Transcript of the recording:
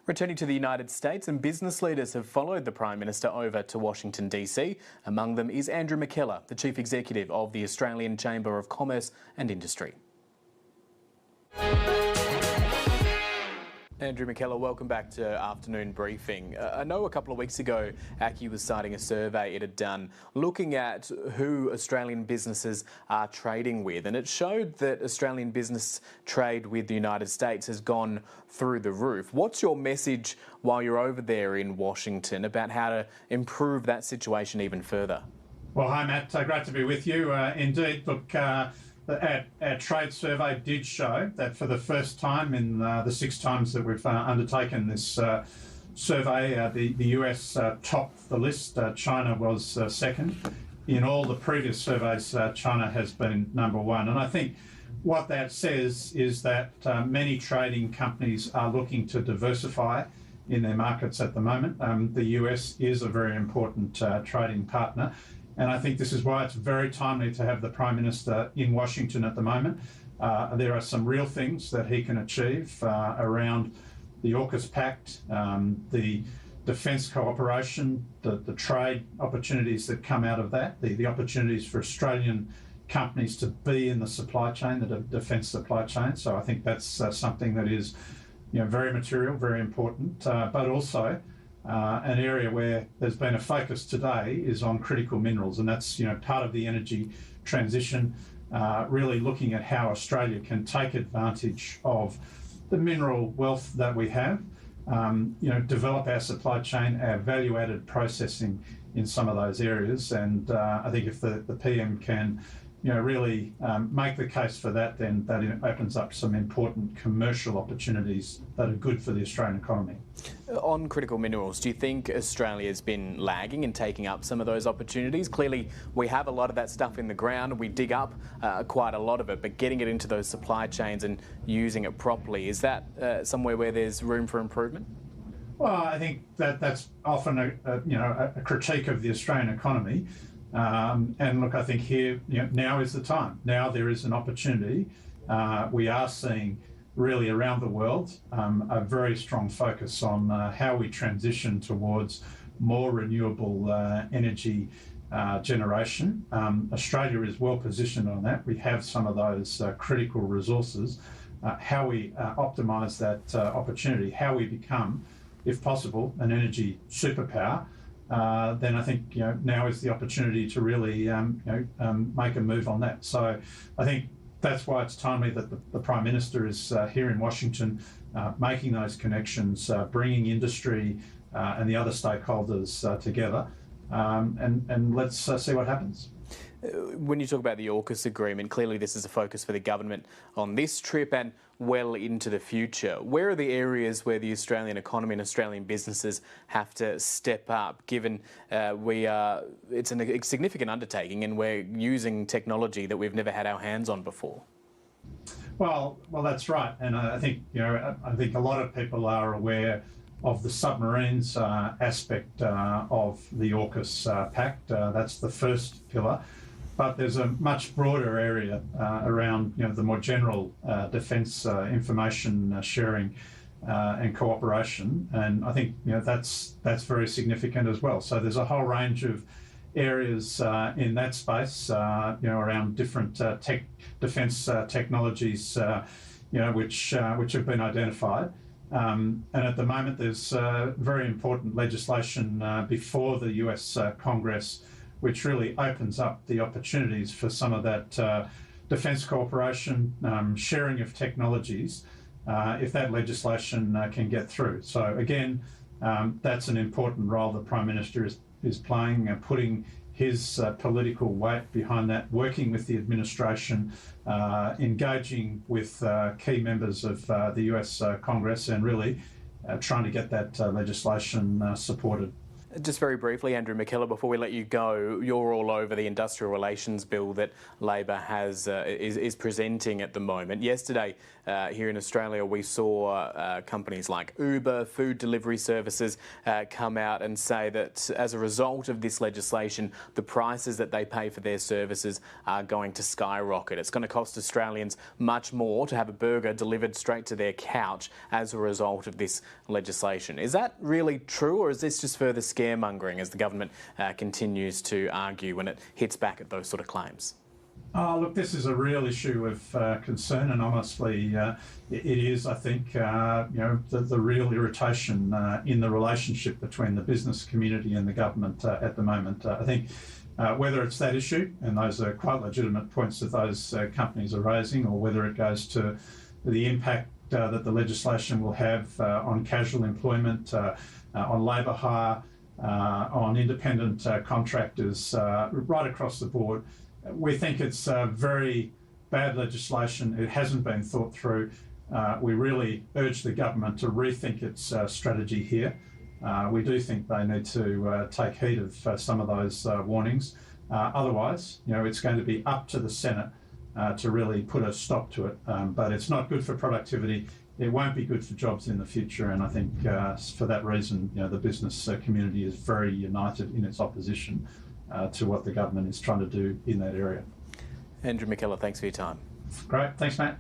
Returning to the United States, and business leaders have followed the Prime Minister over to Washington, D.C. Among them is Andrew McKellar, the Chief Executive of the Australian Chamber of Commerce and Industry. Andrew McKellar, welcome back to Afternoon Briefing. I know a couple of weeks ago, ACCI was citing a survey it had done looking at who Australian businesses are trading with, and it showed that Australian business trade with the United States has gone through the roof. What's your message while you're over there in Washington about how to improve that situation even further? Well, hi Matt, great to be with you. Indeed, look, our trade survey did show that for the first time in the 6 times that we've undertaken this survey, the US topped the list. China was second. In all the previous surveys, China has been number 1. And I think what that says is that many trading companies are looking to diversify in their markets at the moment. The US is a very important trading partner. And I think this is why it's very timely to have the Prime Minister in Washington at the moment. There are some real things that he can achieve around the AUKUS Pact, the defence cooperation, the trade opportunities that come out of that, the opportunities for Australian companies to be in the supply chain, the defence supply chain. So I think that's something that is, very material, very important, but also an area where there's been a focus today is on critical minerals, and that's part of the energy transition, really looking at how Australia can take advantage of the mineral wealth that we have, develop our supply chain, our value-added processing in some of those areas, and I think if the PM can really make the case for that, then that opens up some important commercial opportunities that are good for the Australian economy. On critical minerals, do you think Australia's been lagging in taking up some of those opportunities? Clearly, we have a lot of that stuff in the ground. We dig up quite a lot of it, but getting it into those supply chains and using it properly, is that somewhere where there's room for improvement? Well, I think that's often a critique of the Australian economy. And look, I think here, now is the time. Now there is an opportunity. We are seeing really around the world a very strong focus on how we transition towards more renewable energy generation. Australia is well positioned on that. We have some of those critical resources. How we optimise that opportunity, how we become, if possible, an energy superpower, then I think now is the opportunity to really make a move on that. So I think that's why it's timely that the Prime Minister is here in Washington, making those connections, bringing industry and the other stakeholders together, and let's see what happens. When you talk about the AUKUS agreement, clearly this is a focus for the government on this trip and well into the future. Where are the areas where the Australian economy and Australian businesses have to step up, given it's a significant undertaking and we're using technology that we've never had our hands on before? Well, that's right, and I think a lot of people are aware of the submarines aspect of the AUKUS Pact. That's the first pillar. But there's a much broader area around the more general defence information sharing and cooperation, and I think that's very significant as well. So there's a whole range of areas in that space, around different defence technologies, which have been identified. And at the moment, there's very important legislation before the US Congress, which really opens up the opportunities for some of that defence cooperation, sharing of technologies, if that legislation can get through. So again, that's an important role the Prime Minister is playing, putting his political weight behind that, working with the administration, engaging with key members of the US Congress, and really trying to get that legislation supported. Just very briefly, Andrew McKellar, before we let you go, you're all over the industrial relations bill that Labor is presenting at the moment. Yesterday, here in Australia, we saw companies like Uber, food delivery services, come out and say that as a result of this legislation, the prices that they pay for their services are going to skyrocket. It's going to cost Australians much more to have a burger delivered straight to their couch as a result of this legislation. Is that really true, or is this just further scaremongering as the government continues to argue when it hits back at those sort of claims? Look, this is a real issue of concern, and honestly, it is, I think, the real irritation in the relationship between the business community and the government at the moment. I think whether it's that issue, and those are quite legitimate points that those companies are raising, or whether it goes to the impact that the legislation will have on casual employment, on labour hire, on independent contractors, right across the board. We think it's very bad legislation. It hasn't been thought through. We really urge the government to rethink its strategy here. We do think they need to take heed of some of those warnings. Otherwise, it's going to be up to the Senate to really put a stop to it. But it's not good for productivity. It won't be good for jobs in the future. And I think for that reason, the business community is very united in its opposition to what the government is trying to do in that area. Andrew McKellar, thanks for your time. Great. Thanks, Matt.